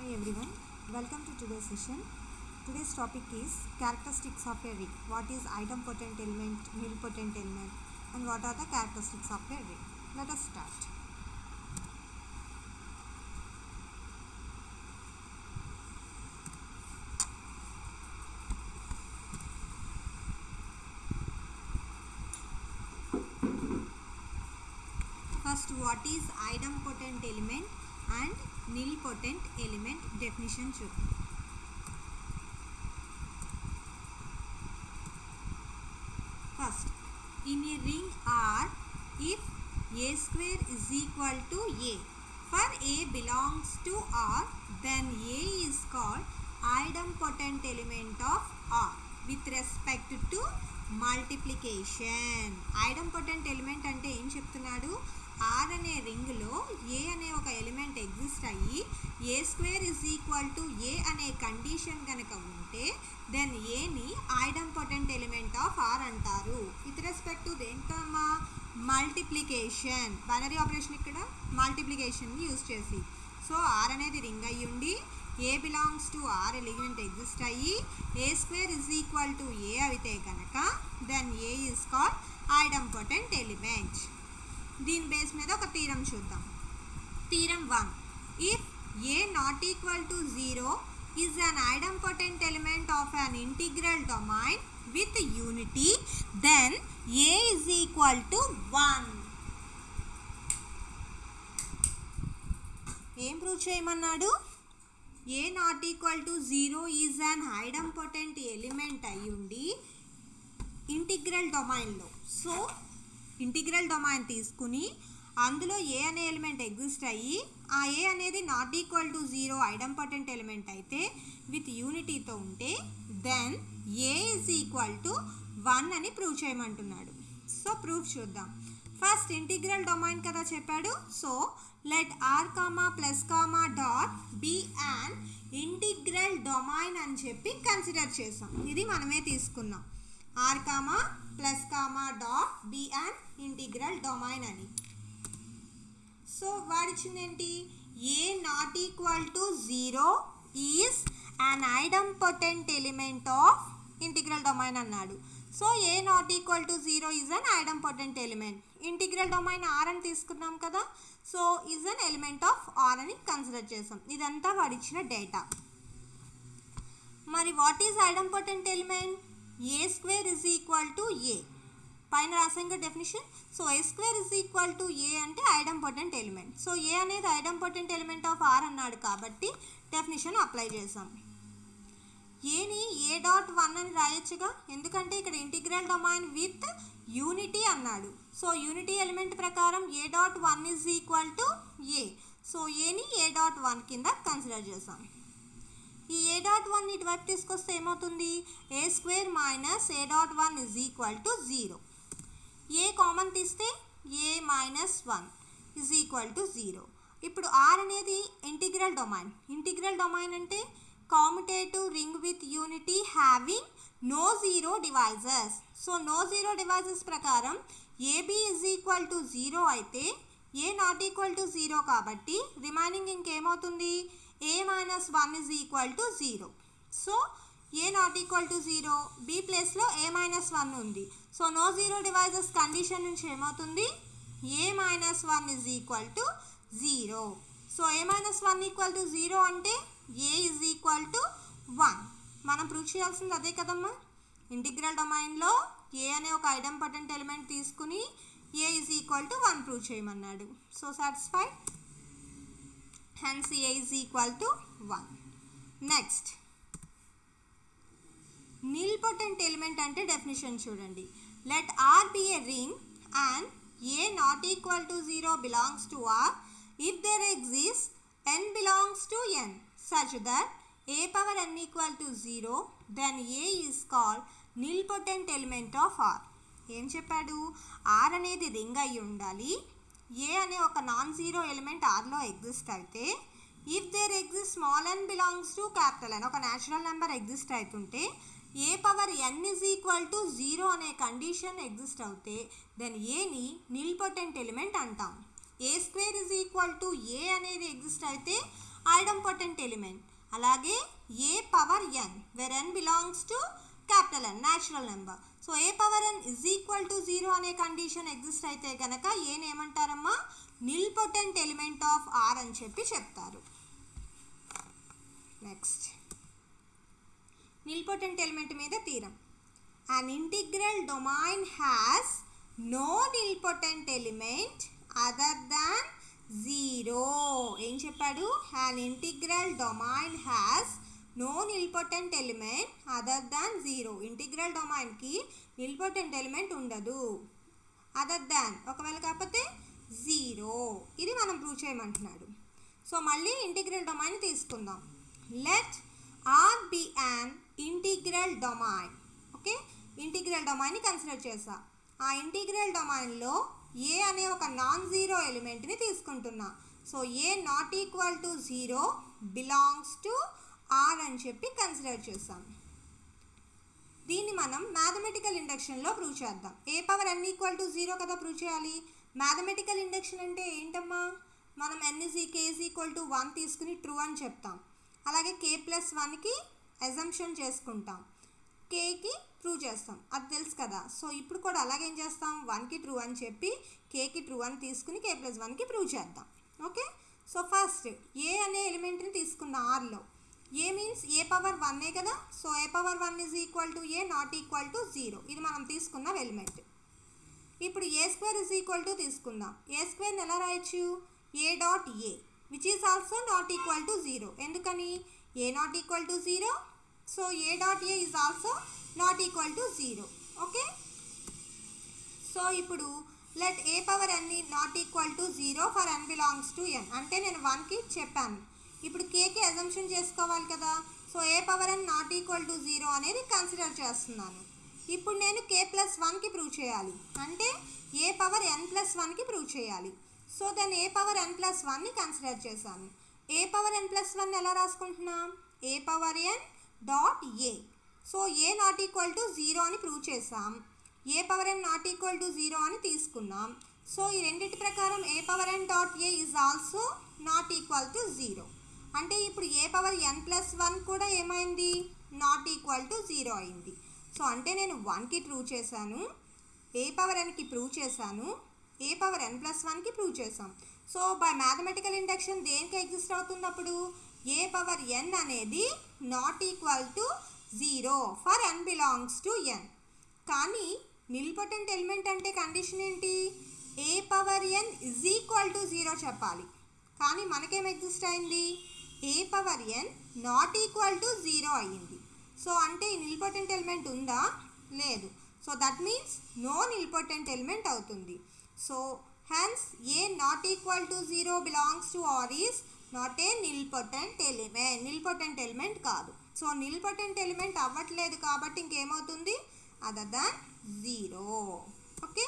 Hi everyone, welcome to today's session. Today's topic is characteristics of a ring. What is idempotent element, nilpotent element, and what are the characteristics of a ring? Let us start. First, what is idempotent element and nilpotent element definition చూద్దాం. First, in a ring R, if A square is equal to A, for A belongs to R, then A is called idempotent element of R with respect to multiplication. Idempotent element అంటే ఏం చెప్తున్నాడు? Are అనే రింగ్లో ఏ అనే ఒక element exist అయ్యి A square is equal to A అనే condition కనుక ఉంటే దెన్ ఏని ఐడెంపోటెంట్ ఎలిమెంట్ ఆఫ్ ఆర్ అంటారు. విత్ రెస్పెక్ట్ టు దేంటమ్మా? మల్టిప్లికేషన్. బైనరీ ఆపరేషన్ ఇక్కడ మల్టిప్లికేషన్ని యూజ్ చేసి. సో ఆర్ అనేది రింగ్ అయ్యి ఉండి A belongs to R element exist అయ్యి A square is equal to A అయితే కనుక then A is called idempotent element. దీని బేస్ మీద ఒక థీరం చూద్దాం. Theorem 1, if A not equal to 0 is an idempotent element of an integral domain with unity then A is equal to 1. ఏం prove చేయమన్నాడు? A not equal to 0 is an idempotent element అయి ఉండి integral డొమైన్లో. So integral domain తీసుకుని అందులో ఏ అనే element exist అయ్యి ఆ ఏ అనేది not equal to 0 idempotent element అయితే విత్ యూనిటీతో ఉంటే then A is equal to 1 అని ప్రూవ్ చేయమంటున్నాడు. సో ప్రూఫ్ చూద్దాం. ఫస్ట్ ఇంటిగ్రల్ డొమైన్ కదా చెప్పాడు. So let R comma plus comma dot be and integral domain అని చెప్పి కన్సిడర్ చేసాం. ఇది మనమే తీసుకున్నాం. R comma plus comma dot be and integral domain అని. సో వాడిచ్చిందేంటి? A not equal to 0 is an idempotent element of integral domain అన్నాడు. So A not equal to 0 is an idempotent element. Integral domain R అని తీసుకున్నాం కదా. So is an element of R అని consider చేసాం. ఇదంతా వాడిచ్చిన data. మరి what is idempotent element? A square is equal to A. పైన రాసాం కదా definition. So A square is equal to A అంటే ఐడెంపోటెంట్ ఎలిమెంట్. సో ఏ అనేది ఐడెంపోటెంట్ ఎలిమెంట్ ఆఫ్ ఆర్ అన్నాడు కాబట్టి డెఫినిషన్ అప్లై చేసాం. ఏని ఏ డాట్ 1 అని రాయొచ్చుగా, ఎందుకంటే ఇక్కడ ఇంటిగ్రల్ డొమైన్ విత్ యూనిటీ అన్నాడు. సో యూనిటీ ఎలిమెంట్ ప్రకారం A dot 1 is equal to A. So ఏని ఏ డాట్ 1 కింద కన్సిడర్ చేసాం. ఈ ఏ డాట్ 1 ఇటువైపు తీసుకొస్తే ఏమవుతుంది? ఏ square minus A dot 1 is equal to 0. A common తీస్తే A minus 1 is equal to 0. ఇప్పుడు ఆర్ అనేది ఇంటిగ్రల్ డొమైన్. ఇంటిగ్రల్ డొమైన్ అంటే commutative ring with unity having no zero divisors. So no zero divisors ప్రకారం AB is equal to 0 అయితే A not equal to 0 కాబట్టి remaining ఇంకేమవుతుంది? A minus 1 is equal to 0. So A not equal to 0, B ప్లేస్లో A minus 1 ఉంది. So no zero divisors condition నుంచి ఏమవుతుంది? A minus 1 is equal to 0. So A minus 1 equal to 0 అంటే ఏ is equal to 1. మనం prove చేయాల్సింది అదే కదమ్మా. Integral డొమైన్లో ఏ అనే ఒక ఐడెంపోటెంట్ ఎలిమెంట్ తీసుకుని a is equal to 1 prove చేయమన్నాడు. So satisfied. Hence a is equal to 1. Next nilpotent element అంటే డెఫినిషన్ చూడండి. Let R be a ring and a not equal to 0 belongs to R if there exists n belongs to n such that a power n equal to 0 then a is called nilpotent element of r. ఏం చెప్పాడు? Are అనేది ring అయి ఉండాలి. A అనే ఒక non zero element ఆర్లో exist అయితే if there exist small n belongs to capital n, ఒక న్యాచురల్ నెంబర్ ఎగ్జిస్ట్ అవుతుంటే A power n is equal to 0 అనే కండిషన్ ఎగ్జిస్ట్ అవుతే దెన్ ఏని నిల్పోటెంట్ ఎలిమెంట్ అంటాం. A square is equal to A అనేది exist అయితే idempotent element. అలాగే A power N where N belongs to capital N natural number. So A power N is equal to 0 అనే condition exist అయితే కనుక ఏని ఏమంటారమ్మా, nilpotent element of R అని చెప్పి చెప్తారు. నెక్స్ట్ నిల్పోటెంట్ ఎలిమెంట్ మీద theorem. An integral domain has no nilpotent element other than 0. ఏం చెప్పాడు? An integral domain has no nilpotent element other than 0. Integral డొమైన్కి నిల్పోటెంట్ ఎలిమెంట్ ఉండదు. అదర్ దాన్ ఒకవేళ కాకపోతే 0. ఇది మనం ప్రూవ్ చేయమంటున్నాడు. సో మళ్ళీ ఇంటిగ్రల్ డొమైన్ తీసుకుందాం. Let R be an integral domain. Okay, integral డొమైన్ని కన్సిడర్ చేసా. ఆ ఇంటిగ్రల్ డొమైన్లో ఏ అనే ఒక నాన్ జీరో ఎలిమెంట్ని తీసుకుంటున్నా. So A not equal to 0 belongs to R అని చెప్పి కన్సిడర్ చేసాం. దీన్ని మనం మ్యాథమెటికల్ ఇండక్షన్లో ప్రూవ్ చేద్దాం. ఏ పవర్ ఎన్ ఈక్వల్ టు 0 కదా ప్రూవ్ చేయాలి. మ్యాథమెటికల్ ఇండక్షన్ అంటే ఏంటమ్మా, మనం k ఈజ్ ఈక్వల్ టు 1 తీసుకుని ట్రూ అని చెప్తాం. అలాగే k+1కి అజంప్షన్ చేసుకుంటాం, కేకి ప్రూవ్ చేస్తాం, అది తెలుసు కదా. సో ఇప్పుడు కూడా అలాగే ఏం చేస్తాం, 1కి ట్రూ అని చెప్పి కేకి ట్రూ అని తీసుకుని k+1కి ప్రూవ్ చేద్దాం. ఓకే, సో ఫస్ట్ ఏ అనే ఎలిమెంట్ని తీసుకున్న ఆర్లో. ఏ మీన్స్ ఏ పవర్ 1 కదా. So A power 1 is equal to A not equal to 0. ఇది మనం తీసుకున్న ఎలిమెంట్. ఇప్పుడు A square is equal to తీసుకుందాం. ఏ స్క్వేర్ని ఎలా రాయొచ్చు, A dot A which is also not equal to 0. ఎందుకని, A not equal to 0. So A dot A is also not equal to 0. Okay, so ఇప్పుడు let A power N not equal to 0 for N belongs to n. అంటే నేను 1కి చెప్పాను, ఇప్పుడు కేకి assumption చేసుకోవాలి కదా. So A power N not equal to 0 అనేది కన్సిడర్ చేస్తున్నాను. ఇప్పుడు నేను k+1కి ప్రూవ్ చేయాలి, అంటే ఏ పవర్ n+1కి ప్రూవ్ చేయాలి. సో దెన్ ఏ పవర్ n+1ని కన్సిడర్ చేశాను. ఏ పవర్ n+1 ఎలా రాసుకుంటున్నాం, A power N dot A. So A not equal to 0 అని ప్రూవ్ చేసాం, A power N not equal to 0 అని తీసుకున్నాం. సో ఈ రెండింటి ప్రకారం A power N dot A is also not equal to 0. అంటే ఇప్పుడు ఏ పవర్ n+1 కూడా ఏమైంది, నాట్ ఈక్వల్ టు 0 అయింది. సో అంటే నేను 1కి ప్రూవ్ చేశాను, ఏ పవర్ ఎన్కి ప్రూవ్ చేశాను, ఏ పవర్ n+1కి ప్రూవ్ చేసాం. సో బై మ్యాథమెటికల్ ఇండక్షన్ దేనికి ఎగ్జిస్ట్ అవుతుంది అప్పుడు, ఏ పవర్ ఎన్ అనేది not equal to 0 for N belongs to N. కానీ నిల్పోటెంట్ ఎలిమెంట్ అంటే కండిషన్ ఏంటి, A power N is equal to 0 చెప్పాలి. కానీ మనకేం ఎగ్జిస్ట్ అయింది, A power N not equal to 0 అయ్యింది. సో అంటే ఈ నిల్పోటెంట్ ఎలిమెంట్ ఉందా, లేదు. So that means no nilpotent element అవుతుంది. So hence A not equal to 0 belongs to R is not a nilpotent element. Nilpotent element కాదు. So nilpotent element అవ్వట్లేదు కాబట్టి ఇంకేమవుతుంది, other than 0. Okay,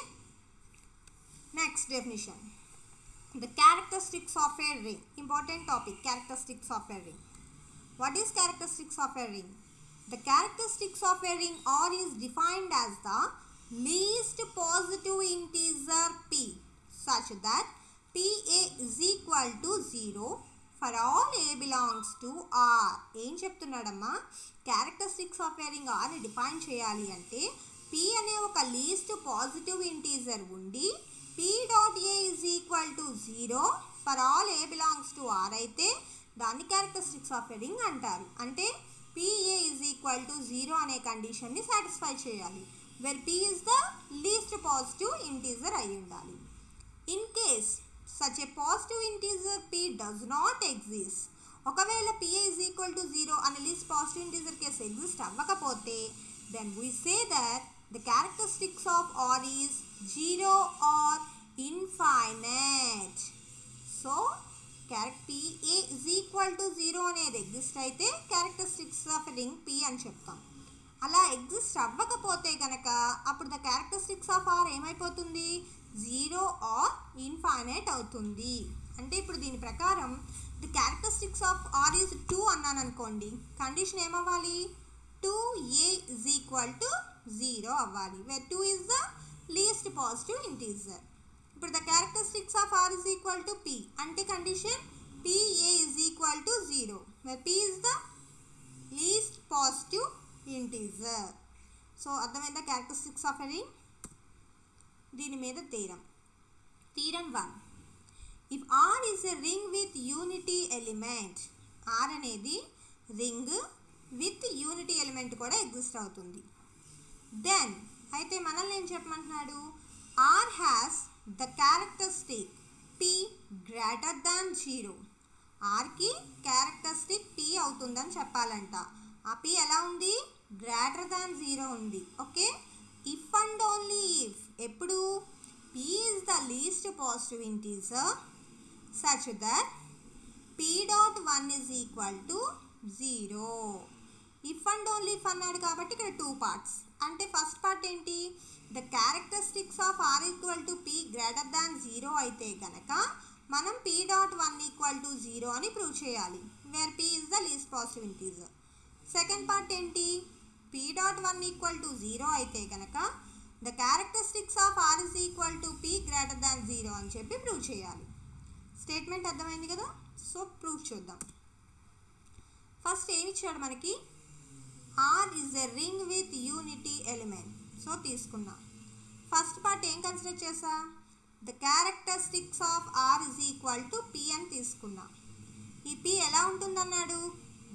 next definition. The characteristics of a ring. Important topic, characteristics of a ring. What is characteristics of a ring? The characteristics of a ring R is defined as the least positive integer p such that pa is equal to 0 for all a belongs to R. ఏం చెప్తున్నాడమ్మా, characteristics of a ring ఆర్ని define చేయాలి అంటే p అనే ఒక least positive integer ఉండి p డాట్ a is equal to 0 for all A belongs to R అయితే దాన్ని క్యారెక్టరిస్టిక్స్ ఆఫ్ ఏ రింగ్ అంటారు. అంటే pa ఈజ్ ఈక్వల్ టు 0 అనే కండిషన్ని సాటిస్ఫై చేయాలి, where p is the least positive integer అయి ఉండాలి. In case such a positive integer p does not exist, ఒకవేళ pa ఈజ్ ఈక్వల్ టు 0 అనే least positive integer case exist అవ్వకపోతే then we say that the characteristics of R is 0 or infinite. So pa is equal to 0 అనేది exist అయితే characteristics of ring p అని చెప్తాం. అలా exist అవ్వకపోతే కనుక అప్పుడు ద క్యారెక్టరిస్టిక్స్ ఆఫ్ R ఏమైపోతుంది, 0 or infinite అవుతుంది. అంటే ఇప్పుడు దీని ప్రకారం the characteristics of R is 2 అన్నాను అనుకోండి, కండిషన్ ఏమవ్వాలి, 2a is equal to 0 అవ్వాలి, where 2 is the least positive integer. ఇప్పుడు the characteristics of R is equal to p అంటే condition pa is equal to where p is the least positive integer. So అర్థమైందా characteristics of a ring. దీని మీద theorem 1. If R is a ring with unity element, R అనేది ring with unity element కూడా exist అవుతుంది. Then అయితే మనల్ని ఏం చెప్పమంటున్నాడు, R has the characteristic P greater than 0. Rకి క్యారెక్టరిస్టిక్ P అవుతుందని చెప్పాలంట. ఆ P ఎలా ఉంది, గ్రేటర్ దాన్ 0 ఉంది. Okay, if and only if ఎప్పుడు P is the least positive integer such that P dot 1 is equal to 0. If and only if అన్నాడు కాబట్టి ఇక్కడ 2 పార్ట్స్. అంటే ఫస్ట్ పార్ట్ ఏంటి, the characteristics of R equal to P greater than 0 అయితే కనుక మనం P dot 1 equal to 0 అని prove చేయాలి, where P is the least positive integer. Second part ఏంటి, P డాట్ 1 ఈక్వల్ టు 0 అయితే కనుక the characteristics of R is equal to P greater than 0 అని చెప్పి ప్రూవ్ చేయాలి. స్టేట్మెంట్ అర్థమైంది కదా. సో ప్రూఫ్ చూద్దాం. ఫస్ట్ ఏమి ఇచ్చాడు మనకి, R is a ring with unity element. So తీసుకున్నా. ఫస్ట్ పార్ట్ ఏం కన్సిడర్ చేసా, the characteristics of R is equal to P అని తీసుకున్నా. ఈ P ఎలా ఉంటుందన్నాడు,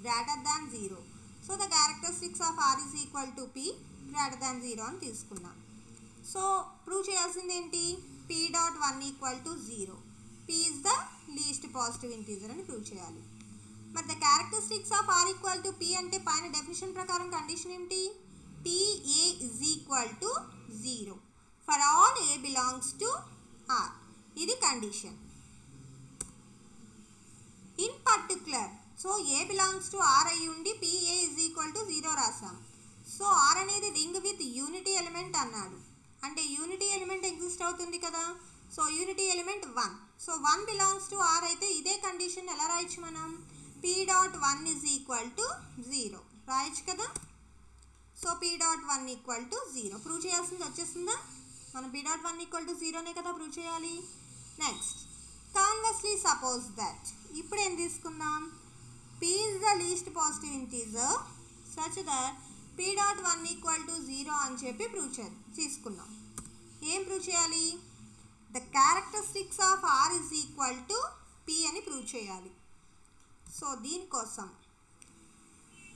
greater than 0. So the characteristics of R is equal to P greater than 0 అని తీసుకున్నా. సో ప్రూవ్ చేయాల్సింది ఏంటి, P dot 1 equal to 0. P is the least positive integer అని ప్రూవ్ చేయాలి. మరి the characteristics of R equal to P అంటే పైన definition ప్రకారం కండిషన్ ఏంటి, PA is equal to 0 for all A belongs to R. ఇది condition. In particular so A belongs to R అయ్యి ఉండి PA ఇజ్ ఈక్వల్ టు 0 రాసాం. So R అనేది ring with unity element అన్నాడు, అంటే యూనిటీ ఎలిమెంట్ ఎగ్జిస్ట్ అవుతుంది కదా. So unity element 1. So 1 belongs to R అయితే ఇదే కండిషన్ ఎలా రాయొచ్చు మనం, P dot 1 is equal to 0 రాయొచ్చు కదా. So P dot 1 equal to 0 prove చేయాల్సింది వచ్చేసిందా. మనం P డాట్ 1 ఈక్వల్ టు 0నే కదా ప్రూవ్ చేయాలి. నెక్స్ట్ కాన్వర్స్లీ సపోజ్ దట్, ఇప్పుడు ఏం తీసుకుందాం, P is the least positive integer such that P dot 1 equal to 0 అని చెప్పి ప్రూవ్ తీసుకున్నాం. ఏం ప్రూవ్ చేయాలి, the characteristics of R is equal to P అని ప్రూవ్ చేయాలి. సో దీనికోసం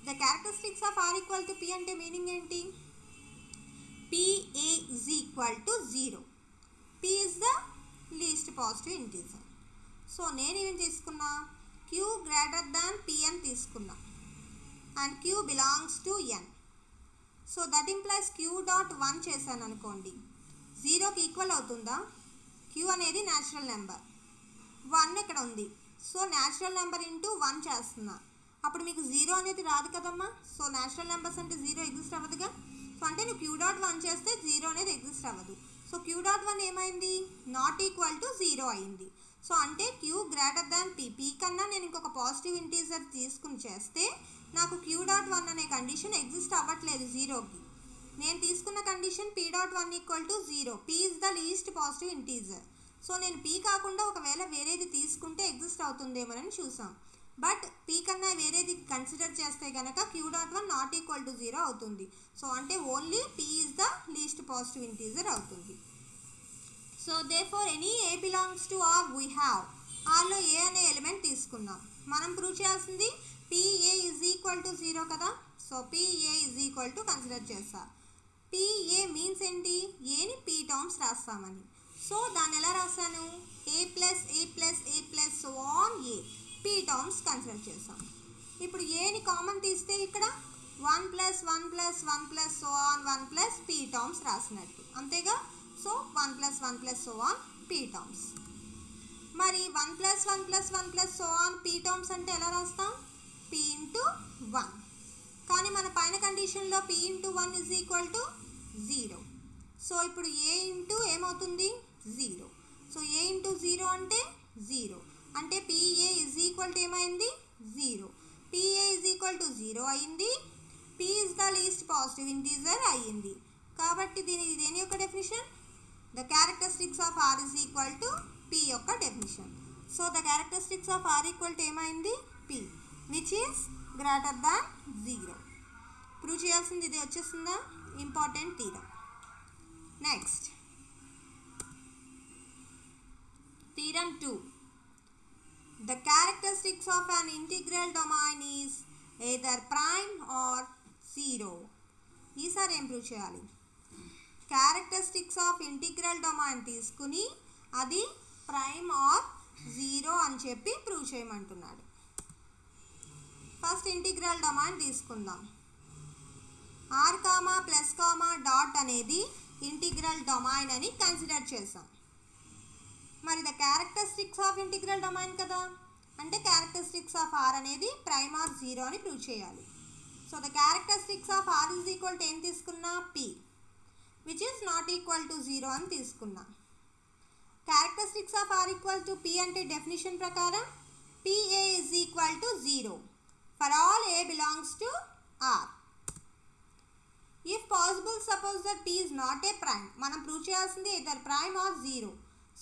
the characteristics of R equal to P అంటే meaning ఏంటి, PA is equal to 0. P is the least positive integer. So నేను ఏం తీసుకున్నా, Q గ్రేటర్ దాన్ P అని తీసుకున్నా and Q belongs to N. So that implies Q dot 1 చేశాను అనుకోండి, 0కి ఈక్వల్ అవుతుందా, Q అనేది న్యాచురల్ నెంబర్, 1 ఇక్కడ ఉంది. సో న్యాచురల్ నెంబర్ ఇంటూ 1 చేస్తున్నా, అప్పుడు మీకు 0 అనేది రాదు కదమ్మా. సో న్యాచురల్ నెంబర్స్ అంటే 0 ఎగ్జిస్ట్ అవ్వదుగా. సో అంటే నువ్వు Q డాట్ 1 చేస్తే 0 అనేది ఎగ్జిస్ట్ అవ్వదు. సో Q డాట్ 1 ఏమైంది, నాట్ ఈక్వల్ టు 0 అయింది. సో అంటే Q greater than P. P కన్నా నేను ఇంకొక పాజిటివ్ ఇంటీజర్ తీసుకుని చేస్తే నాకు Q డాట్ 1 అనే కండిషన్ ఎగ్జిస్ట్ అవ్వట్లేదు 0కి. నేను తీసుకున్న condition P dot 1 equal to 0. P is the least positive integer. So నేను P కాకుండా ఒకవేళ వేరేది తీసుకుంటే ఎగ్జిస్ట్ అవుతుందేమోనని చూసాం. బట్ P కన్నా వేరేది కన్సిడర్ చేస్తే కనుక Q dot 1 not equal to 0 అవుతుంది. సో అంటే only P is the least positive integer అవుతుంది. So therefore any A belongs to R we have, Rలో A అనే ఎలిమెంట్ తీసుకున్నాం. మనం ప్రూవ్ చేయాల్సింది PA ఇజ్ ఈక్వల్ టు 0 కదా. So PA is equal to consider చేస్తా. PA మీన్స్ ఏంటి, ఏని P టర్మ్స్ రాస్తామని. సో దాన్ని ఎలా రాశాను, A plus A plus A plus so on A P terms consider చేస్తాం. ఇప్పుడు ఏని కామన్ తీస్తే ఇక్కడ 1 plus 1 plus 1 plus so on 1 plus P terms రాసినట్టు అంతేగా. So 1 plus 1 plus so on P terms. మరి 1 plus 1 plus 1 plus so on P terms అంటే ఎలా రాస్తాం, P ఇంటూ 1. కానీ మన పైన కండిషన్లో P into 1 is equal to 0. So ఇప్పుడు A ఇంటూ ఏమవుతుంది 0. సో A ఇంటూ 0 అంటే 0, అంటే PA ఇజ్ ఈక్వల్ టు ఏమైంది 0. PA ఇజ్ ఈక్వల్ టు 0 అయింది. P is the least positive integer అయ్యింది. కాబట్టి దేని యొక్క definition, the characteristics of R is equal to P యొక్క definition. So the characteristics of R equal to ఏమైంది P. Which is greater than 0. Prove చేయాల్సింది ఇది వచ్చేస్తుందా, important theorem. Next theorem 2. The characteristics of an integral domain is either prime or 0. ఈసారి ఏం prove చేయాలి, characteristics of integral domain తీసుకుని అది prime or 0 అని చెప్పి ప్రూవ్ చేయమంటున్నాడు. ఫస్ట్ ఇంటిగ్రల్ డొమైన్ తీసుకుందాం. r, +, అనేది ఇంటిగ్రల్ డొమైన్ అని కన్సిడర్ చేసాం. మరి the characteristics of integral domain కదా, అంటే క్యారెక్టరిస్టిక్స్ ఆఫ్ r అనేది ప్రైమ్ ఆర్ 0 అని ప్రూవ్ చేయాలి. So the characteristics of r is equal to ఏం తీసుకున్నా, p, which is not equal to 0 అని తీసుకున్నా. Characteristics of r equal to p అంటే డెఫినిషన్ ప్రకారం pa is equal to 0 for all a belongs to r. If possible suppose that p is not a prime, మనం prove చేయాల్సింది either prime or 0.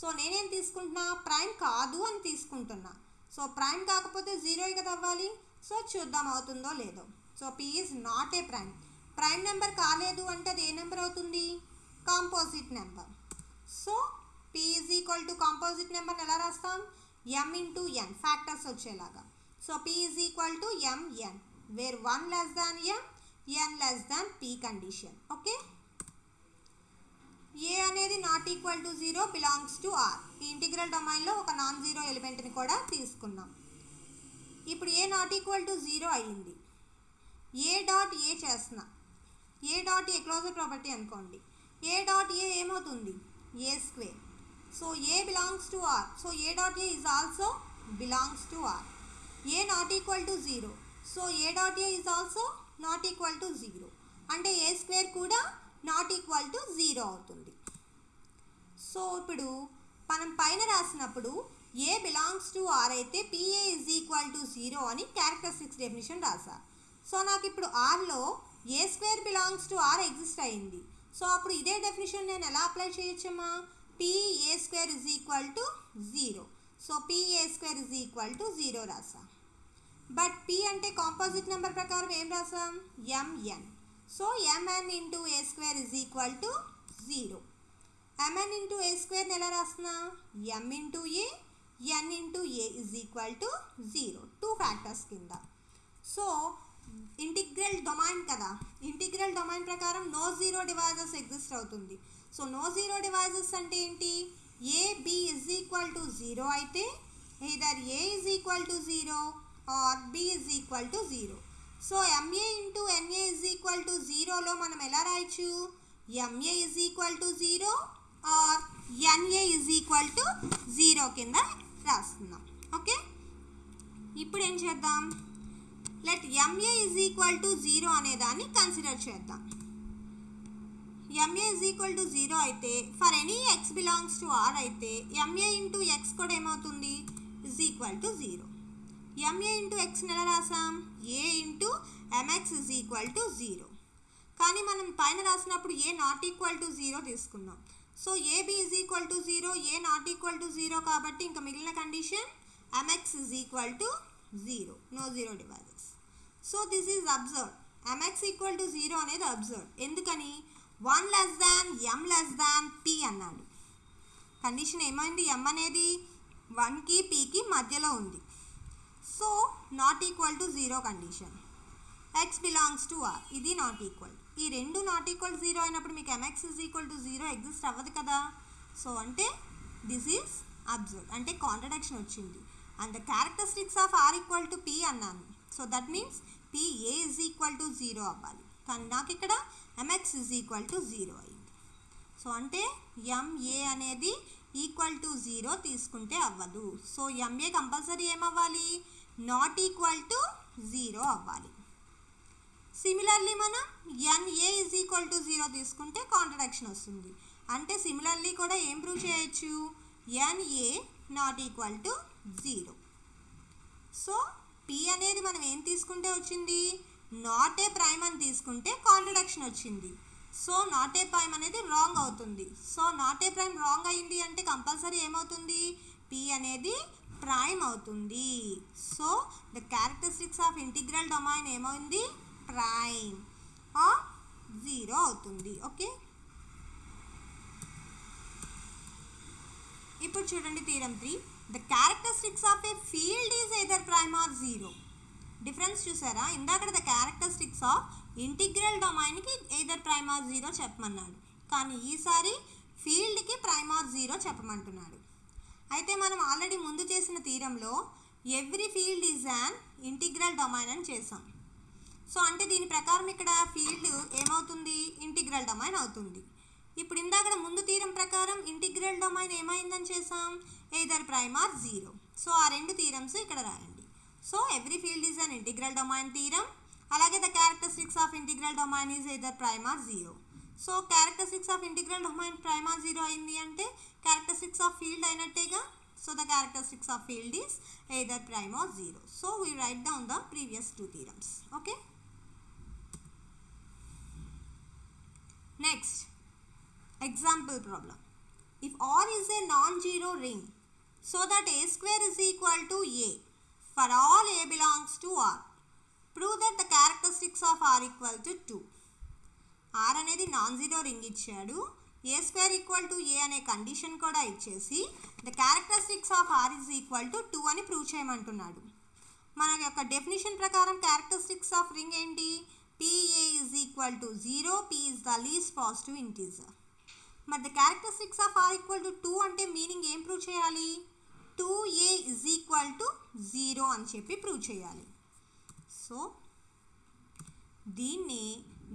So నేనేం తీసుకుంటున్నా, prime కాదు అని తీసుకుంటున్నా. So prime కాకపోతే 0 కదా అవ్వాలి. సో చూద్దాం అవుతుందో లేదో. So p is not a prime. Prime number కాలేదు అంటే అది ఏ నెంబర్ అవుతుంది, composite number. So p is equal to composite నెంబర్ని ఎలా రాస్తాం, m ఇంటూ n, ఫ్యాక్టర్స్ వచ్చేలాగా. So p is equal to mn, where 1 less than m, n less than p condition. Okay, a అనేది not equal to 0 belongs to r. ఈ integral డొమైన్లో ఒక non zero ఎలిమెంట్ని కూడా తీసుకున్నాం. ఇప్పుడు a నాట్ ఈక్వల్ టు 0 అయ్యింది. a dot a చేస్తున్నా, a dot a closure property అనుకోండి. a డాట్ a ఏమవుతుంది, a square. So a belongs to r. So a dot a is also belongs to r. a not equal to 0. So a dot a is also not equal to 0. అంటే a square కూడా not equal to 0 అవుతుంది. So ఇప్పుడు మనం పైన రాసినప్పుడు a belongs to r అయితే pa is equal to 0 అని characteristics definition రాసా. సో నాకు ఇప్పుడు rలో a square belongs to r exist అయింది. సో అప్పుడు ఇదే డెఫినేషన్ నేను ఎలా అప్లై చేయొచ్చమ్మా, pa square is equal to 0. So pa square is equal to 0 రాసా. బట్ p అంటే కాంపోజిట్ నెంబర్ ప్రకారం ఏం రాసాం, mn. So mn into a square is equal to 0. mn into a స్క్వేర్ని ఎలా రాస్తున్నా, m into a, n into a is equal to 0, 2 factors కింద. So integral domain కదా, ఇంటిగ్రల్ డొమైన్ ప్రకారం నో జీరో డివైజెస్ ఎగ్జిస్ట్ అవుతుంది. So no zero divisors అంటే ఏంటి, a b is equal to 0 అయితే either a is equal to 0 or b is equal to 0. So ma into na is equal to 0లో మనం ఎలా రాయొచ్చు, ma is equal to 0 or na is equal to 0 కింద రాస్తున్నాం. Okay, ఇప్పుడు ఏం చేద్దాం, let ma is equal to 0 అనే దాన్ని కన్సిడర్ చేద్దాం. ma ఈజ్ ఈక్వల్ టు 0 అయితే for any x belongs to r అయితే ma ఇంటూ x కూడా ఏమవుతుంది, is equal to 0. ma into ఎక్స్ని ఎలా రాసాం, a into mx is equal to 0. కానీ మనం పైన రాసినప్పుడు a నాట్ ఈక్వల్ టు 0 తీసుకున్నాం. So ab is equal to 0, a not equal to 0 కాబట్టి ఇంకా మిగిలిన condition mx is equal to 0, no zero divisors. So this is observe, mx equal to 0 అనేది observe. ఎందుకని, 1 less than m less than p అన్నాడు. Condition ఏమైంది, m అనేది 1కి pకి మధ్యలో ఉంది. So not equal to 0 condition. x belongs to r, ఇది నాట్ ఈక్వల్. ఈ రెండు నాట్ ఈక్వల్ 0 అయినప్పుడు మీకు mx is equal to 0 exist అవ్వదు కదా. సో అంటే దిస్ ఈజ్ అబ్జర్వ్, అంటే కాంట్రడిక్షన్ వచ్చింది. And the characteristics of r equal to p అన్నాను. So that means pa is equal to 0 అవ్వాలి. కానీ నాకు ఇక్కడ mx ఈజ్ ఈక్వల్ టు 0 అయింది. సో అంటే ma అనేది ఈక్వల్ టు 0 తీసుకుంటే అవ్వదు. సో ma కంపల్సరీ ఏమవ్వాలి, నాట్ ఈక్వల్ టు 0 అవ్వాలి. సిమిలర్లీ మనం na ఈజ్ ఈక్వల్ టు 0 తీసుకుంటే కాంట్రడిక్షన్ వస్తుంది. అంటే సిమిలర్లీ కూడా ఏం ప్రూవ్ చేయొచ్చు, na not equal to 0. So p అనేది మనం ఏం తీసుకుంటే వచ్చింది, నాట్ ఏ ప్రైమ్ అని తీసుకుంటే కాంట్రడిక్షన్ వచ్చింది. సో నాట్ ఏ ప్రైమ్ అనేది రాంగ్ అవుతుంది. So not a prime wrong అయింది అంటే కంపల్సరీ ఏమవుతుంది, p అనేది ప్రైమ్ అవుతుంది. So the characteristics of integral domain ఏమైంది, ప్రైమ్ ఆర్ 0 అవుతుంది. ఓకే, ఇప్పుడు చూడండి theorem 3, the characteristics of a field is either prime or 0. Difference చూసారా, ఇందాక ద క్యారెక్టరిస్టిక్స్ ఆఫ్ ఇంటిగ్రల్ డొమైన్కి ఎయిదర్ ప్రైమ్ ఆర్ 0 చెప్పమన్నాడు, కానీ ఈసారి ఫీల్డ్కి ప్రైమ్ ఆర్ 0 చెప్పమంటున్నాడు. అయితే మనం ఆల్రెడీ ముందు చేసిన థీరంలో every field is an integral domain అని చేసాం. సో అంటే దీని ప్రకారం ఇక్కడ ఫీల్డ్ ఏమవుతుంది, ఇంటిగ్రల్ డొమైన్ అవుతుంది. ఇప్పుడు ఇందాక ముందు థీరం ప్రకారం ఇంటిగ్రల్ డొమైన్ ఏమైందని చేసాం, ఎయిదర్ ప్రైమ్ ఆర్ 0. సో ఆ రెండు థీరమ్స్ ఇక్కడ రాయండి. So every field is an integral domain theorem, అలాగే the characteristics of integral domain is either prime or 0. So characteristics of integral domain prime or 0 అయింది అంటే characteristics of field అయినట్టేగా. So the characteristics of field is either prime or 0. So we write down the previous 2 theorems. Okay, next example problem. If R is a non-zero ring so that A square is equal to A for all A belongs to R, prove that the characteristics of R equal to 2. R అనేది non zero ring ఇచ్చాడు, A square equal to A అనే condition కూడా ఇచ్చేసి the characteristics of R is equal to 2 అని prove చేయమంటున్నాడు. మన యొక్క definition ప్రకారం క్యారెక్టరిస్టిక్స్ ఆఫ్ రింగ్ ఏంటి, PA is equal to 0, P is the least positive integer. మరి the characteristics of R equal to 2 అంటే మీనింగ్ ఏం ప్రూవ్ చేయాలి, 2A ఈజ్ ఈక్వల్ టు 0 అని చెప్పి ప్రూవ్ చేయాలి. సో దీన్ని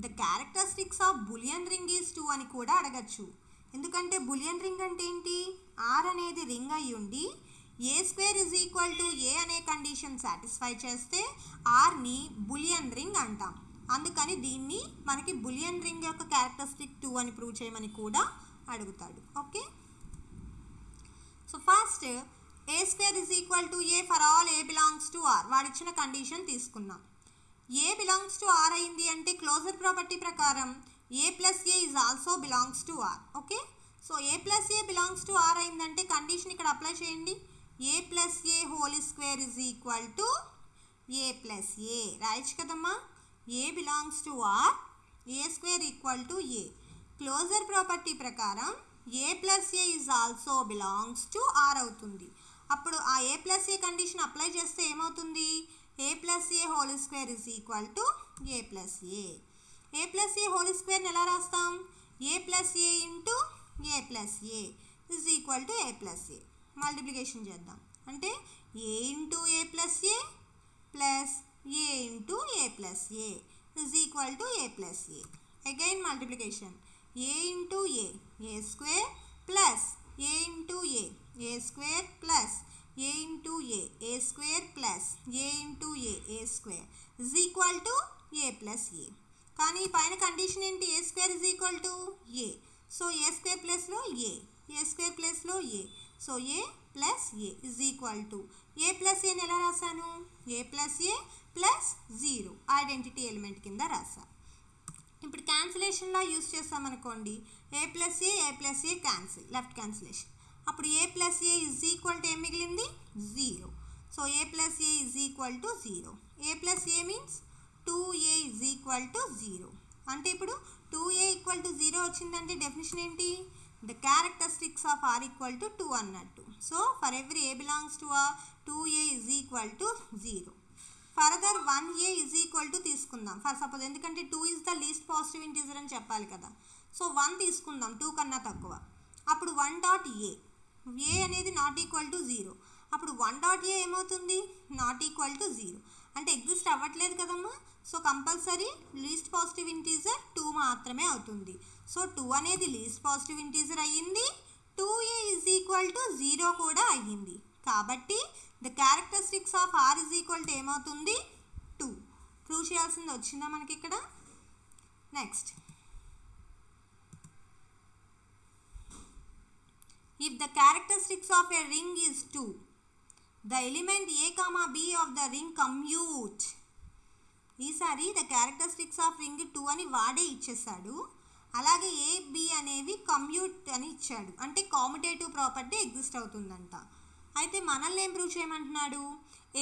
the characteristics of Boolean ring is 2 అని కూడా అడగచ్చు. ఎందుకంటే బులియన్ రింగ్ అంటే ఏంటి, ఆర్ అనేది రింగ్ అయ్యి ఉండి ఏ square is equal to A అనే కండిషన్ సాటిస్ఫై చేస్తే ఆర్ని బులియన్ రింగ్ అంటాం. అందుకని దీన్ని మనకి బులియన్ రింగ్ యొక్క క్యారెక్టరిస్టిక్ 2 అని ప్రూవ్ చేయమని కూడా అడుగుతాడు. Okay, so first a square is equal to a for all A belongs to R, వాడు ఇచ్చిన కండిషన్ తీసుకున్నాం. ఏ బిలాంగ్స్ టు ఆర్ అయింది అంటే క్లోజర్ ప్రాపర్టీ ప్రకారం a plus a is also belongs to R. Okay, so a plus a belongs to R అయిందంటే condition ఇక్కడ apply చేయండి, a plus a whole square is equal to a plus a రాయచ్చు కదమ్మా. A belongs to R, a square equal to a. Closure property ప్రకారం a plus a is also belongs to R అవుతుంది. అప్పుడు ఆ a plus a condition apply చేస్తే ఏమవుతుంది, a plus a whole square is equal to a plus a. A plus a whole స్క్వేర్ని ఎలా రాస్తాం, a plus a into a plus a is equal to a plus a. Multiplication చేద్దాం అంటే a into a plus a plus a into a plus a is equal to a plus a. Again multiplication, a into a square plus a into a square plus a into a square plus a into a square is equal to a plus a. కానీ పైన condition ఏంటి, a square is equal to A. So A square ప్లస్లో a square ప్లస్లో a, so a plus a is equal to a plus ఏని ఎలా రాశాను, a plus a plus 0 identity element కింద రాసా. ఇప్పుడు క్యాన్సిలేషన్లో యూస్ చేస్తామనుకోండి, a plus a cancel, left cancellation. అప్పుడు a plus a is equal to ఏం మిగిలింది 0. So a plus a is equal to 0. A plus A means 2a is equal to 0. అంటే ఇప్పుడు 2a ఈక్వల్ టు 0 వచ్చిందంటే definition ఏంటి, the characteristics of R equal to 2 అన్నట్టు. So for every a belongs to R 2a is equal to 0. Further 1a is equal to తీసుకుందాం for suppose, ఎందుకంటే 2 is the least positive integer అని చెప్పాలి కదా. So 1 తీసుకుందాం 2 కన్నా తక్కువ. అప్పుడు 1 డాట్ ఏ అనేది నాట్ ఈక్వల్ టు 0. అప్పుడు 1 డాట్ ఏ ఏమవుతుంది, నాట్ ఈక్వల్ టు 0 అంటే ఎగ్జిస్ట్ అవ్వట్లేదు కదమ్మా. So compulsory least positive integer 2 మాత్రమే అవుతుంది. సో 2 అనేది లీస్ట్ పాజిటివ్ ఇంటీజర్ అయ్యింది, 2a ఈజ్ ఈక్వల్ టు 0 కూడా అయ్యింది. కాబట్టి the characteristics of R is equal to ఏమవుతుంది 2. ప్రూవ్ చేయాల్సింది వచ్చిందా మనకి ఇక్కడ. Next, if the characteristics of a ring is 2, the element a, b of the ring commute. ఈసారి ద క్యారెక్టరిస్టిక్స్ ఆఫ్ రింగ్ 2 అని వాడే ఇచ్చేసాడు. అలాగే ఏ బి అనేవి కమ్యూట్ అని ఇచ్చాడు, అంటే కామ్యుటేటివ్ ప్రాపర్టీ ఎగ్జిస్ట్ అవుతుందంట. అయితే మనల్ని ఏం ప్రూవ్ చేయమంటున్నాడు,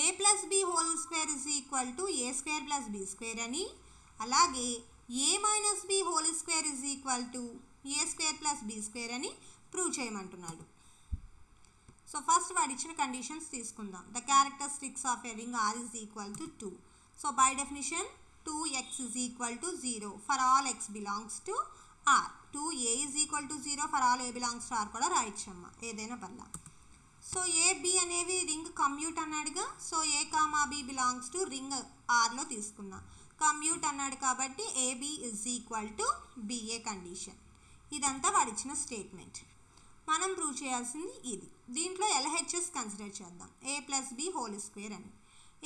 a plus b whole square is equal to a square plus b square అని, అలాగే a minus b whole square is equal to a square plus b square అని ప్రూవ్ చేయమంటున్నాడు. సో ఫస్ట్ వాడు ఇచ్చిన కండిషన్స్ తీసుకుందాం. The characteristics of a ring R is equal to 2. So by definition 2x is equal to 0 for all x belongs to R. 2a is equal to 0 for all a belongs to R కూడా రాయొచ్చమ్మా, ఏదైనా పర్లా. So a b అనేవి ring commute అన్నాడుగా, so a comma b belongs to ring ఆర్లో తీసుకున్నా. Commute అన్నాడు కాబట్టి ab is equal to ba condition. ఇదంతా వాడిచ్చిన స్టేట్మెంట్. మనం ప్రూవ్ చేయాల్సింది ఇది. దీంట్లో ఎల్హెచ్ఎస్ కన్సిడర్ చేద్దాం. A plus b whole square అని.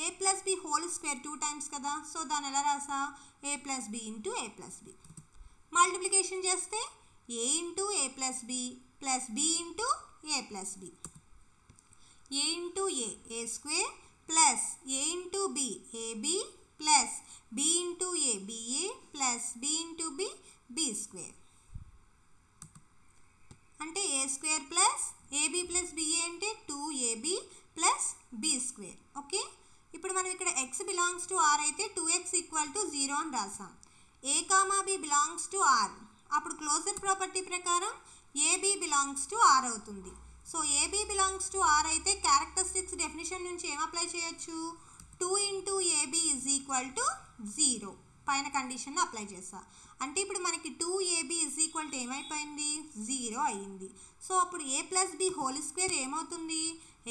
A plus b whole square 2 times కదా, సో దాన్ని ఎలా రాసా, a plus b into a plus b. Multiplication చేస్తే a into a plus b plus b into a plus b. A into a square plus a into b ab plus b into a ba plus b into b b square. అంటే a square plus ab plus ba అంటే 2ab plus b square. Okay, ఇప్పుడు మనం ఇక్కడ x belongs to R అయితే 2x equal to 0 అని రాసాం. A comma b belongs to R, అప్పుడు closure property ప్రకారం ఏబి బిలాంగ్స్ టు ఆర్ అవుతుంది. So ab belongs to R అయితే క్యారెక్టరిస్టిక్స్ డెఫినిషన్ నుంచి ఏం అప్లై చేయొచ్చు, 2 into ab is equal to 0 పైన కండిషన్లో అప్లై చేస్తా. అంటే ఇప్పుడు మనకి 2ab ఈజ్ ఈక్వల్ టు ఏమైపోయింది, 0 అయ్యింది. సో అప్పుడు a plus b whole square ఏమవుతుంది,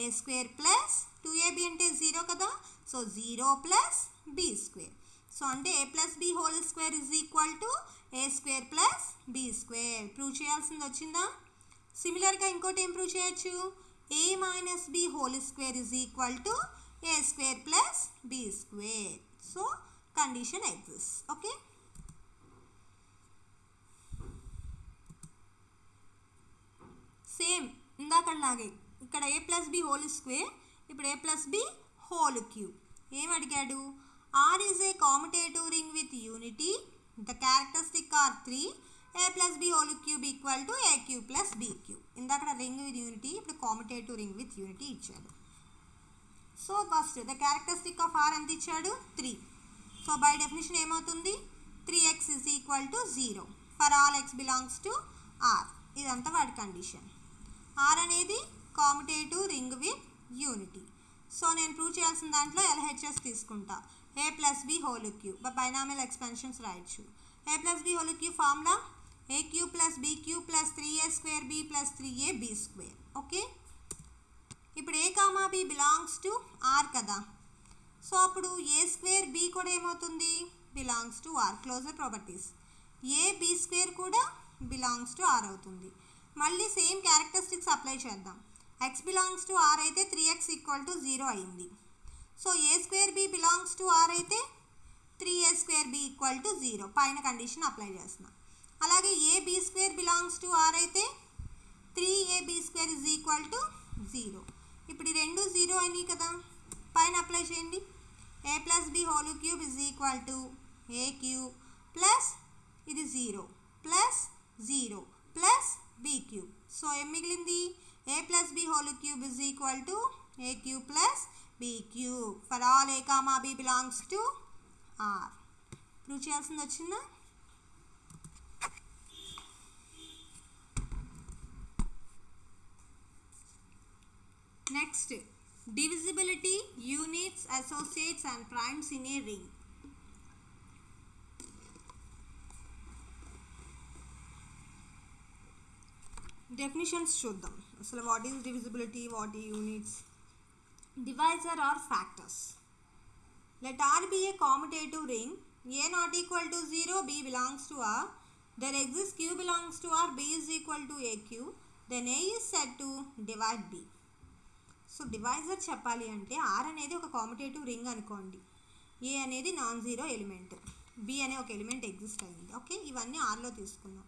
ఏ స్క్వేర్ ప్లస్ 2ab అంటే 0 కదా, so 0 plus b square. So అంటే a plus b whole square is equal to a square plus b square. Prove చేయాల్సింది వచ్చిందా. సిమిలర్గా ఇంకోటి ఏం ప్రూవ్ చేయొచ్చు, a minus b whole square is equal to a square plus b square. So condition exist. Okay, same ఇందాకలాగే ఇక్కడ a plus b whole square, ఇప్పుడు a plus b whole cube. ఏం అడిగాడు, R is a commutative ring with unity, the characteristic R 3, a plus b whole cube equal to a cube plus b cube. ఇందాక ring with unity, ఇప్పుడు commutative ring with unity ఇచ్చాడు. So first the characteristic of R ఎంత ఇచ్చాడు, 3. So by definition ఏమవుతుంది, 3x is equal to 0 for all x belongs to R. ఇదంతా వాడి condition. R అనేది commutative ring with unity. So నేను prove చేయాల్సిన దాంట్లో ఎల్హెచ్ఎస్ తీసుకుంటా. A plus b whole cube binomial expansions రాయొచ్చు. A plus b whole cube formula a cube plus b cube plus 3a square b plus 3ab square. Okay, ఇప్పుడు a comma b belongs to R కదా, so అప్పుడు a square b కూడా ఏమవుతుంది, belongs to R. Closure properties, a b square కూడా belongs to R అవుతుంది. మళ్ళీ same characteristics apply చేద్దాం. x belongs to R అయితే 3x ఈక్వల్ టు 0 అయింది. So A square b belongs to R అయితే 3a square B equal to 0 పైన condition apply చేస్తున్నాం. అలాగే a b square belongs to R అయితే 3ab square is equal to 0. ఇప్పుడు ఈ రెండు 0 అయినాయి కదా, పైన అప్లై చేయండి. A plus b whole cube is equal to a cube plus ఇది 0 plus 0 plus b cube. So ఏం మిగిలింది, a plus b whole cube is equal to a cube plus b cube for all a comma b belongs to R. Prove చేయాల్సింది వచ్చిందా. Next divisibility, units, associates and primes in a ring. Definitions చూద్దాం. అసలు what is divisibility, what is units. Divisor or factors. Let R be a commutative ring, A not equal to 0, B belongs to R. There exists Q belongs to R, B is equal to AQ. Then A is said to divide B. So divisor చెప్పాలి అంటే are అనేది ఒక కామ్యుటేటివ్ ring అనుకోండి, ఏ అనేది non zero element, B అనే ఒక element exist అయ్యింది. Okay, ఇవన్నీ ఆర్లో తీసుకున్నాం.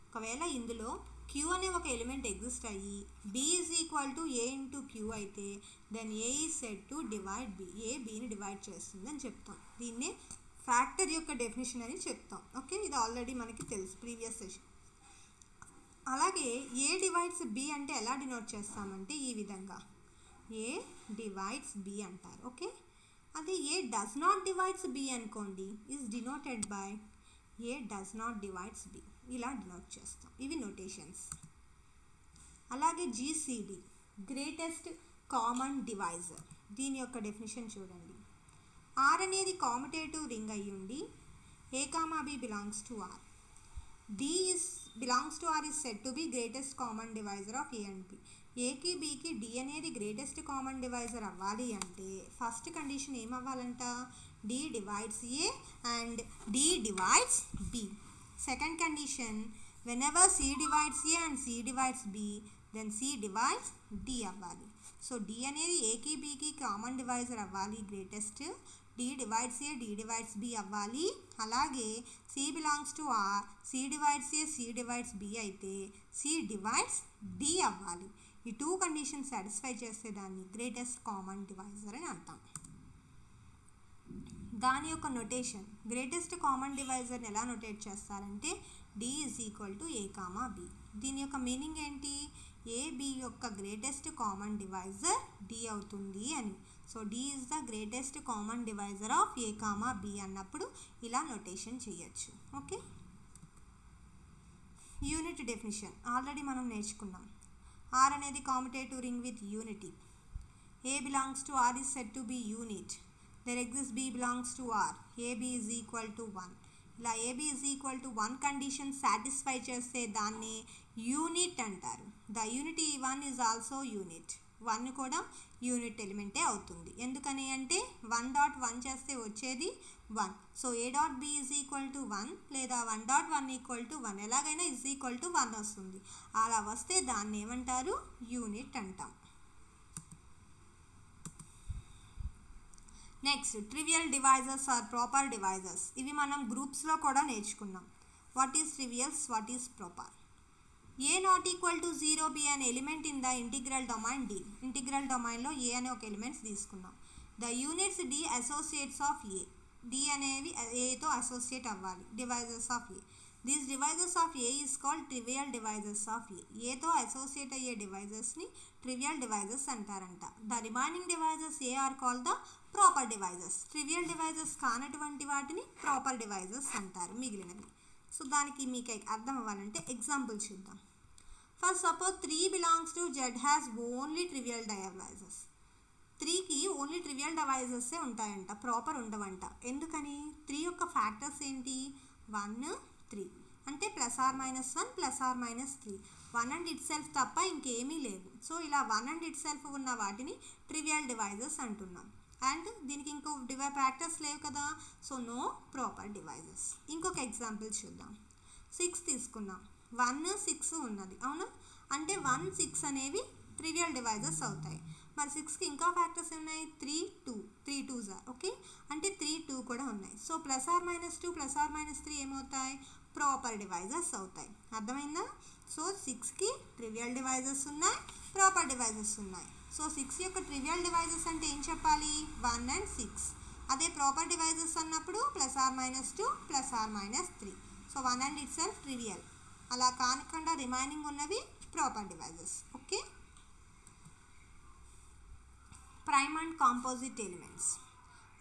ఒకవేళ ఇందులో క్యూ అనే ఒక ఎలిమెంట్ ఎగ్జిస్ట్ అయ్యి b is equal to a into q అయితే then A is said to divide b, a బిని డివైడ్ చేస్తుంది అని చెప్తాం. దీన్నే ఫ్యాక్టర్ యొక్క డెఫినేషన్ అని చెప్తాం. ఓకే, ఇది ఆల్రెడీ మనకి తెలుసు ప్రీవియస్ సెషన్. అలాగే ఏ డివైడ్స్ బి అంటే ఎలా డినోట్ చేస్తామంటే ఈ విధంగా ఏ డివైడ్స్ బి అంటారు. ఓకే, అదే a does not divides b అనుకోండి, is denoted by a does not divides b, ఇలా డినోట్ చేస్తాం. ఇవి నోటేషన్స్. అలాగే జీసీడి గ్రేటెస్ట్ కామన్ డివైజర్, దీని యొక్క డెఫినేషన్ చూడండి. ఆర్ అనేది కామ్యుటేటివ్ రింగ్ అయ్యుండి a comma b belongs to R, d belongs to R is set to be greatest common divisor of a and b. ఏకి బికి డి అనేది greatest common divisor అవ్వాలి అంటే ఫస్ట్ కండిషన్ ఏమవ్వాలంట, d divides a and d divides b. Second condition, whenever c divides a and c divides b then c divides d అవ్వాలి. So d అనేది ఏకి బికి కామన్ డివైజర్ అవ్వాలి greatest, d divides ఏ d divides b అవ్వాలి. అలాగే c belongs to R, c divides a c divides b అయితే c divides d అవ్వాలి. ఈ టూ కండిషన్స్ సాటిస్ఫై చేస్తే దాన్ని గ్రేటెస్ట్ కామన్ డివైజర్ అని అంటాం. దాని యొక్క నొటేషన్, గ్రేటెస్ట్ కామన్ డివైజర్ని ఎలా నొటేట్ చేస్తారంటే d is equal to a comma b. దీని యొక్క మీనింగ్ ఏంటి, ఏ బి యొక్క గ్రేటెస్ట్ కామన్ డివైజర్ డి అవుతుంది అని. So d is the greatest common divisor of a comma b అన్నప్పుడు ఇలా నొటేషన్ చేయొచ్చు. ఓకే, యూనిట్ డెఫినిషన్ ఆల్రెడీ మనం నేర్చుకున్నాం. ఆర్ అనేది commutative ring with unity. A belongs to R is set to be unit. There exist b belongs to R, a b is equal to 1. ఇలా a b is equal to 1 condition satisfy చేస్తే దాన్ని unit అంటారు. The unity 1 is also unit. 1 కూడా unit ఎలిమెంటే అవుతుంది. ఎందుకని అంటే 1.1 చేస్తే వచ్చేది 1. So A dot b is equal to 1 లేదా 1.1 ఈక్వల్ టు 1 ఎలాగైనా ఈజ్ ఈక్వల్ టు 1 వస్తుంది. అలా వస్తే దాన్ని ఏమంటారు, యూనిట్ అంటాం. Next trivial divisors or proper divisors. ఇవి మనం గ్రూప్స్లో కూడా నేర్చుకున్నాం. What is trivials, what is proper. A not equal to 0 b అనే element in the integral domain D. Integral డొమైన్లో ఏ అనే ఒక ఎలిమెంట్స్ తీసుకున్నాం. The units the associates of a. D అనేవి ఏతో అసోసియేట్ అవ్వాలి, divisors of a. These divisors of a is called trivial divisors of a. ఏతో associate అయ్యే డివైజర్స్ని ట్రివియల్ డివైజర్స్ అంటారంట. The remaining divisors are called the proper divisors. Trivial divisors కానటువంటి వాటిని proper divisors అంటారు మిగిలినవి. సో దానికి మీకు అర్థం అవ్వాలంటే ఎగ్జాంపుల్ చూద్దాం. First suppose 3 belongs to Z has only trivial divisors. 3కి ఓన్లీ ట్రివియల్ డివైజర్సే ఉంటాయంట, ప్రాపర్ ఉండవంట. ఎందుకని, 3 యొక్క ఫ్యాక్టర్స్ ఏంటి, 1 3 అంటే +or-1 +or-3. 1 and it self తప్ప ఇంకేమీ లేదు. సో ఇలా 1 అండ్ ఇట్ సెల్ఫ్ ఉన్న వాటిని ట్రివియల్ డివైజర్స్ అంటున్నాం. అండ్ దీనికి ఇంకో ఫ్యాక్టర్స్ లేవు కదా, సో నో ప్రాపర్ డివైజర్స్. ఇంకొక ఎగ్జాంపుల్ చూద్దాం. 6 తీసుకున్నాం, 1 6 ఉన్నది అవునా, అంటే 1 6 అనేవి ట్రివియల్ డివైజర్స్ అవుతాయి. మరి 6కి ఇంకా ఫ్యాక్టర్స్ ఉన్నాయి, 3 2 3 2s ఆర్ ఓకే, అంటే 3 2 కూడా ఉన్నాయి. సో +or-2 +or-3 ఏమవుతాయి, ప్రాపర్ డివైజర్స్ అవుతాయి. అర్థమైందా. సో 6కి ట్రివియల్ డివైజర్స్ ఉన్నాయి, ప్రాపర్ డివైజర్స్ ఉన్నాయి. సో 6 యొక్క ట్రివియల్ డివైజర్స్ అంటే ఏం చెప్పాలి, 1 and 6. అదే ప్రాపర్ డివైజర్స్ అన్నప్పుడు +or-2 +or-3. So 1 and itself trivial. అలా కానకుండా రిమైనింగ్ ఉన్నవి proper divisors. Okay, prime and composite elements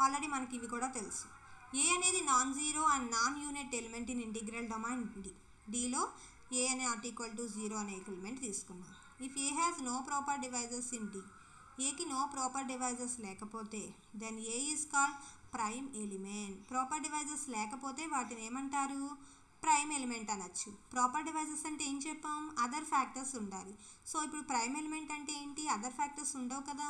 already మనకి ఇవి కూడా తెలుసు. ఏ అనేది non zero and non unit element in integral domain D. డిలో ఏ అనే నాట్ ఈక్వల్ టు 0 అనే ఎలిమెంట్ తీసుకున్నాం. If a has no proper divisors in D, ఏకి నో ప్రాపర్ డివైజర్స్ లేకపోతే then A is called prime element. Proper divisors లేకపోతే వాటిని ఏమంటారు, prime element అనొచ్చు. ప్రాపర్ డివైజర్స్ అంటే ఏం చెప్పాం, అదర్ ఫ్యాక్టర్స్ ఉండాలి. సో ఇప్పుడు ప్రైమ్ ఎలిమెంట్ అంటే ఏంటి, అదర్ ఫ్యాక్టర్స్ ఉండవు కదా,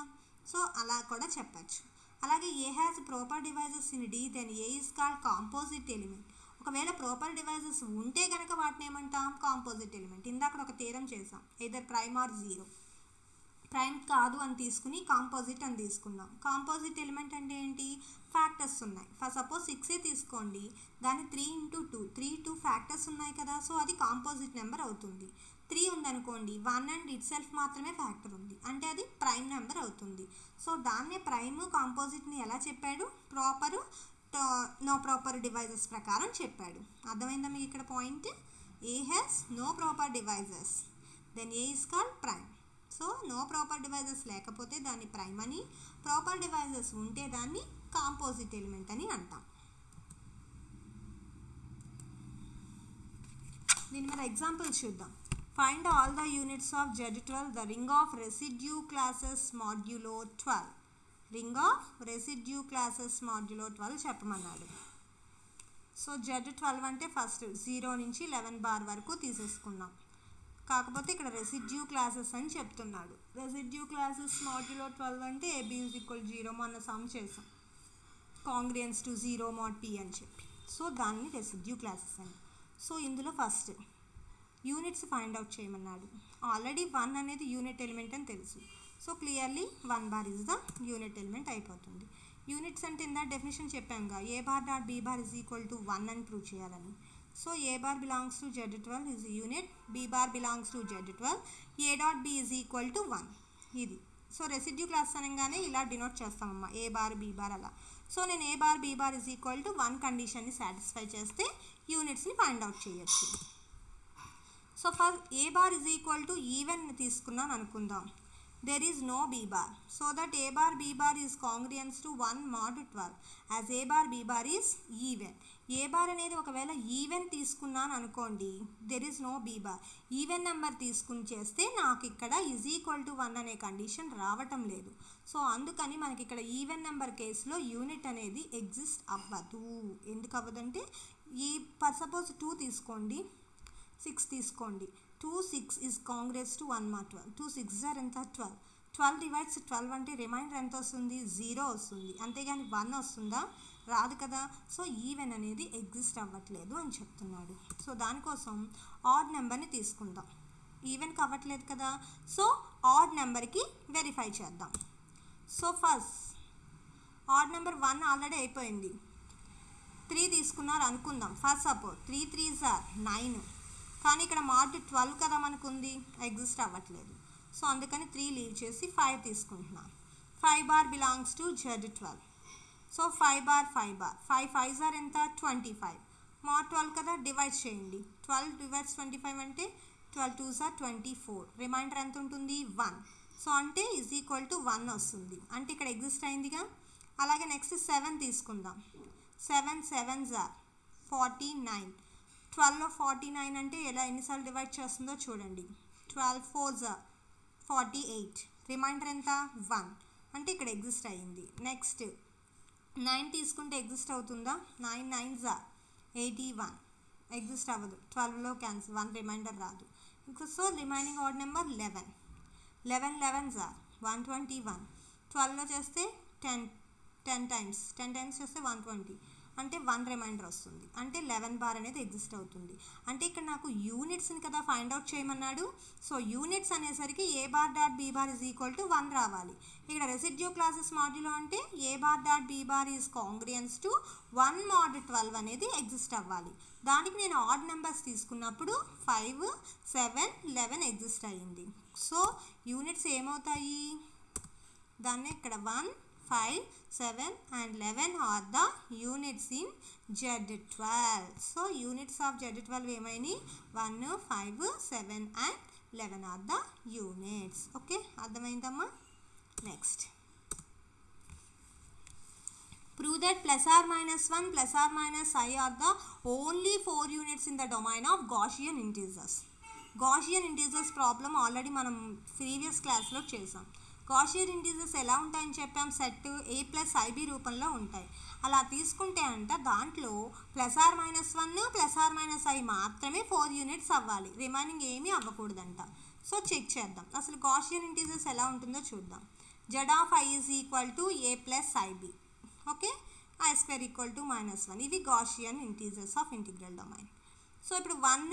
సో అలా కూడా చెప్పచ్చు. అలాగే a has proper divisors in D then A is called composite element. ఒకవేళ ప్రాపర్ డివైజర్స్ ఉంటే కనుక వాటిని ఏమంటాం, కాంపోజిట్ ఎలిమెంట్. ఇందాక ఒక థీరం చేసాం, either prime or zero. Prime కాదు అని తీసుకుని కాంపోజిట్ అని తీసుకున్నాం. కాంపోజిట్ ఎలిమెంట్ అంటే ఏంటి, ఫ్యాక్టర్స్ ఉన్నాయి. ఫర్ సపోజ్ 6 తీసుకోండి, దాని 3 × 2 3 2 ఫ్యాక్టర్స్ ఉన్నాయి కదా, సో అది కాంపోజిట్ నెంబర్ అవుతుంది. 3 ఉందనుకోండి, 1 అండ్ ఇట్ సెల్ఫ్ మాత్రమే ఫ్యాక్టర్ ఉంది, అంటే అది ప్రైమ్ నెంబర్ అవుతుంది. సో దాన్నే ప్రైమ్ కాంపోజిట్ని ఎలా చెప్పాడు, ప్రాపరు నో ప్రాపర్ డివైజెస్ ప్రకారం చెప్పాడు. అర్థమైందా మీకు ఇక్కడ point. A has no proper divisors then A is called prime. So no proper divisors లేకపోతే దాన్ని ప్రైమ్ అని, ప్రాపర్ డివైజెస్ ఉంటే దాన్ని కాంపోజిట్ ఎలిమెంట్ అని అంటాం. దీని మీద ఎగ్జాంపుల్ చూద్దాం. Find all the units of Z12 the ring of residue classes modulo 12. Ring of residue classes modulo 12 చెప్పమన్నాడు. సో Z12 అంటే ఫస్ట్ 0 నుంచి 11 బార్ వరకు తీసేసుకున్నాం. కాకపోతే ఇక్కడ రెసిడ్యూ క్లాసెస్ అని చెప్తున్నాడు. రెసిడ్యూ క్లాసెస్ మాడ్యులో 12 అంటే AB = 0 మొన్న సమ్ చేసాం, కాంగ్రియన్స్ టు 0 mod P అని చెప్పి. సో దాన్ని రెసిడ్యూ క్లాసెస్ అని. సో ఇందులో ఫస్ట్ యూనిట్స్ ఫైండ్ అవుట్ చేయమన్నాడు. ఆల్రెడీ 1 అనేది యూనిట్ ఎలిమెంట్ అని తెలుసు. So clearly 1 bar is the unit element అయిపోతుంది. యూనిట్స్ అంటే ఇందా డెఫినేషన్ చెప్పాంగా, A bar dot B bar = 1 అని ప్రూవ్ చేయాలని. So A bar belongs to Z12 is unit, B bar belongs to Z12, A dot B = 1. ఇది so residue class అనగానే ఇలా denote చేస్తామమ్మా, A bar B bar అలా. సో నేను A bar B bar = 1 కండిషన్ని satisfy చేస్తే యూనిట్స్ని ఫైండ్ అవుట్ చేయొచ్చు. So for A bar even తీసుకున్నాను అనుకుందాం. There is no B bar, so that A bar B bar is congruence to 1 mod 12 as A bar B bar is even. A bar అనేది ఒకవేళ even తీసుకున్నాను అనుకోండి, there is no B bar. Even number తీసుకుని చేస్తే నాకు ఇక్కడ =1 అనే condition రావటం లేదు. సో అందుకని మనకి ఇక్కడ ఈవెన్ నెంబర్ కేసులో యూనిట్ అనేది ఎగ్జిస్ట్ అవ్వదు. ఎందుకు అవ్వదంటే ఈ సపోజ్ 2 తీసుకోండి, 6 తీసుకోండి. 2 6 is congruous to 1 mod 12. 2 6 are ఎంత 12. 12 divides 12 అంటే రిమైండర్ ఎంత వస్తుంది? 0 వస్తుంది. అంతేగాని 1 వస్తుందా? రాదు కదా. సో ఈవెన్ అనేది ఎగ్జిస్ట్ అవ్వట్లేదు అని చెప్తున్నాడు. సో దానికోసం ఆడ్ నెంబర్ని తీసుకుందాం. ఈవెన్కి అవ్వట్లేదు కదా. సో ఆడ్ నెంబర్కి వెరిఫై చేద్దాం. So first odd number 1 already అయిపోయింది. 3 తీసుకున్నారు అనుకుందాం. ఫస్ట్ సపోజ్ 3 3s are 9, కానీ ఇక్కడ mod 12 కదా మనకు ఉంది, ఎగ్జిస్ట్ అవ్వట్లేదు. సో అందుకని 3 లీవ్ చేసి 5 తీసుకుంటున్నాను. 5 bar belongs to Z12. So 5 bar 5 bar 5 5s are ఎంత 25. mod 12 కదా, డివైడ్ చేయండి. 12 divides 25 అంటే 12 2s are 24. రిమైండర్ ఎంత ఉంటుంది? 1. సో అంటే =1 వస్తుంది. అంటే ఇక్కడ ఎగ్జిస్ట్ అయిందిగా. అలాగే నెక్స్ట్ 7 తీసుకుందాం. 7 7s are 49. 12లో 49 అంటే ఎలా ఎన్నిసార్లు డివైడ్ చేస్తుందో చూడండి. 12 4s are 48. రిమైండర్ ఎంత? 1. అంటే ఇక్కడ ఎగ్జిస్ట్ అయ్యింది. నెక్స్ట్ 9 తీసుకుంటే ఎగ్జిస్ట్ అవుతుందా? 9 9s are 81. ఎగ్జిస్ట్ అవ్వదు. 12లో క్యాన్సిల్, 1 రిమైండర్ రాదు. ఇంకా so remaining odd number 11. 11 11s are 121. 12లో చేస్తే 10 times చేస్తే 120. అంటే 1 రిమైండర్ వస్తుంది. అంటే 11 బార్ అనేది ఎగ్జిస్ట్ అవుతుంది. అంటే ఇక్కడ నాకు యూనిట్స్ని కదా ఫైండ్ అవుట్ చేయమన్నాడు. సో యూనిట్స్ అనేసరికి A bar dot B bar = 1 రావాలి. ఇక్కడ రెసిడ్యూ క్లాసెస్ మాడ్యులో అంటే A bar dot B bar is congruence to 1 mod 12 అనేది ఎగ్జిస్ట్ అవ్వాలి. దానికి నేను ఆడ్ నెంబర్స్ తీసుకున్నప్పుడు 5 7 11 ఎగ్జిస్ట్ అయ్యింది. సో యూనిట్స్ ఏమవుతాయి? దాన్ని ఇక్కడ 1 5 7 and 11 are the units in Z12. So units of Z12 ఏమైనాయి? 1 5 7 and 11 are the units. Okay, అర్థమైందమ్మా. Next prove that +or-1 +or-i are the only 4 units in the domain of Gaussian integers. Gaussian integers problem already మనం previous క్లాస్లో చేసాం. Gaussian integers ఎలా ఉంటాయని చెప్పాం, set A + IB రూపంలో ఉంటాయి. అలా తీసుకుంటే అంట దాంట్లో +or-1 +or-i మాత్రమే 4 యూనిట్స్ అవ్వాలి, రిమైనింగ్ ఏమీ అవ్వకూడదంట. సో చెక్ చేద్దాం అసలు Gaussian integers ఎలా ఉంటుందో చూద్దాం. Z of i is equal to A + IB. Okay, I² = -1. ఇవి Gaussian integers of integral domain. So ఇప్పుడు 1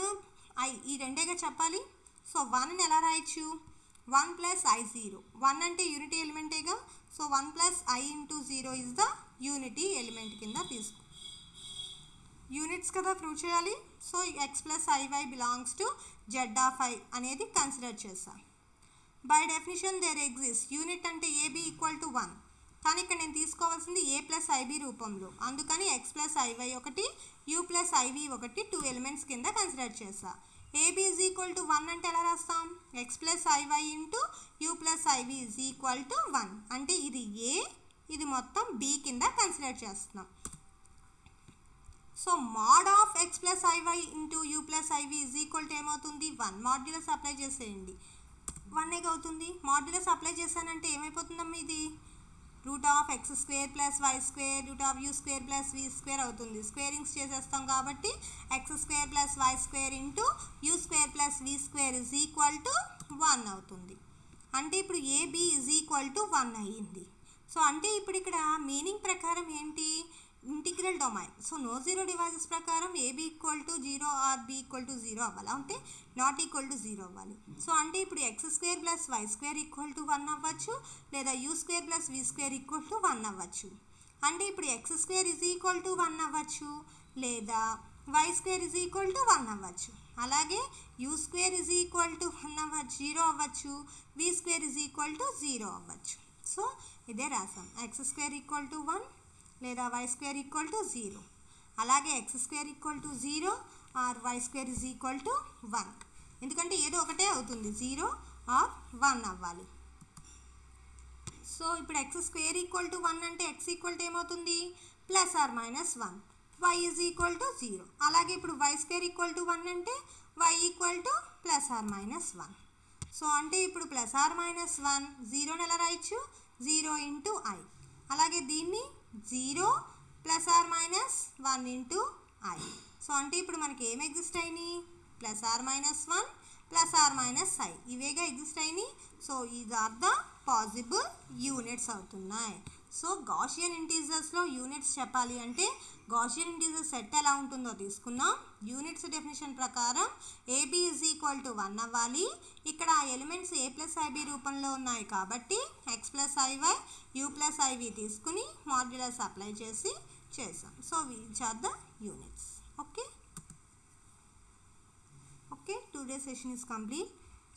i ఈ రెండేగా చెప్పాలి. సో 1ని ఎలా రాయొచ్చు? 1 + i0. 1 అంటే యూనిటీ ఎలిమెంటేగా. So 1 + i × 0 is the unity element కింద తీసుకో. యూనిట్స్ కదా ప్రూవ్ చేయాలి. So x + iy belongs to Z of i అనేది కన్సిడర్ చేస్తాం. By definition there exist unit అంటే AB = 1, కానీ ఇక్కడ నేను తీసుకోవాల్సింది A + IB రూపంలో. అందుకని x + iy ఒకటి, u + iv ఒకటి 2 ఎలిమెంట్స్ కింద కన్సిడర్ చేస్తా. ఏబీ ఈజ్ ఈక్వల్ టు 1 అంటే ఎలా రాస్తాం? X plus i y into u plus i v is equal to 1. అంటే ఇది ఏ, ఇది మొత్తం బి కింద కన్సిడర్ చేస్తున్నాం. So mod of x plus i y into u plus i v is equal to ఏమవుతుంది? 1. మాడ్యులస్ అప్లై చేసేయండి, 1 అవుతుంది. మాడ్యులస్ అప్లై చేశానంటే ఏమైపోతుందమ్మా? ఇది root of x square plus y square root of u square plus v square అవుతుంది. Squarings చేసేస్తాం కాబట్టి x square plus y square into u square plus v square is equal to 1 అవుతుంది. అంటే ఇప్పుడు AB is equal to 1 అయ్యింది. So అంటే ఇప్పుడు ఇక్కడ మీనింగ్ ప్రకారం ఏంటి? Integral domain. So no zero divisors ప్రకారం ab equal to 0 or b equal to 0 అవ్వాలి, అంటే నాట్ ఈక్వల్ టు 0 అవ్వాలి. సో అంటే ఇప్పుడు x square plus y square equal to 1 అవ్వచ్చు, లేదా u square plus v square equal to 1 అవ్వచ్చు. అంటే ఇప్పుడు x square is equal to 1 అవ్వచ్చు, లేదా y square is equal to 1 అవ్వచ్చు. అలాగే u square is equal to 1 అవ్వచ్చు, 0 అవ్వచ్చు, v square is equal to 0 అవ్వచ్చు. సో ఇదే రాసాం, ఎక్స్ స్క్వేర్ ఈక్వల్ టు 1 లేదా వై స్క్వేర్ ఈక్వల్ టు 0. అలాగే x square equal to 0 or y square is equal to 1. ఎందుకంటే ఏదో ఒకటే అవుతుంది, 0 ఆర్ 1 అవ్వాలి. సో ఇప్పుడు ఎక్స్ స్క్వేర్ ఈక్వల్ టు 1 అంటే ఎక్స్ ఈక్వల్ టు ఏమవుతుంది? Plus or minus 1. Y is equal to 0. అలాగే ఇప్పుడు వై స్క్వేర్ ఈక్వల్ టు 1 అంటే y equal to plus or minus 1. So అంటే ఇప్పుడు ప్లస్ ఆర్ మైనస్ 1, 0ని ఎలా రాయొచ్చు? 0 ఇంటూ ఐ. అలాగే దీన్ని 0 plus or minus 1 into i. So అంటే ఇప్పుడు మనకి ఏం ఎగ్జిస్ట్ అయినాయి? Plus or minus 1 plus or minus i, ఇవేగా ఎగ్జిస్ట్ అయినాయి. సో ఇది ఆర్ ద పాసిబుల్ యూనిట్స్ అవుతున్నాయి. సో గాషియన్ ఇంటీజర్స్లో యూనిట్స్ చెప్పాలి అంటే గాషియన్ ఇంటీజర్ సెట్ ఎలా ఉంటుందో తీసుకున్నాం. యూనిట్స్ డెఫినేషన్ ప్రకారం ఏబి ఈజ్ ఈక్వల్ టు 1 అవ్వాలి. ఇక్కడ ఆ ఎలిమెంట్స్ ఏ ప్లస్ ఐబి రూపంలో ఉన్నాయి కాబట్టి x plus iy u plus iv తీసుకుని మాడ్యులస్ అప్లై చేసి చేసాం. So which are the units. Okay okay, 2 days session is complete.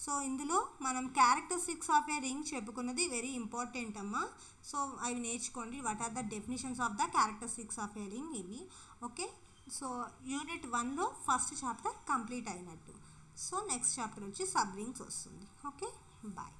So ఇందులో మనం క్యారెక్టరిస్టిక్స్ ఆఫ్ ఏ రింగ్ చెప్పుకున్నది వెరీ ఇంపార్టెంట్ అమ్మా. సో అవి నేర్చుకోండి, what are the definitions of the characteristics of a ring ఇవి. Okay, so unit 1లో first chapter complete అయినట్టు. So next chapter వచ్చి సబ్ రింగ్స్ వస్తుంది. Okay, bye.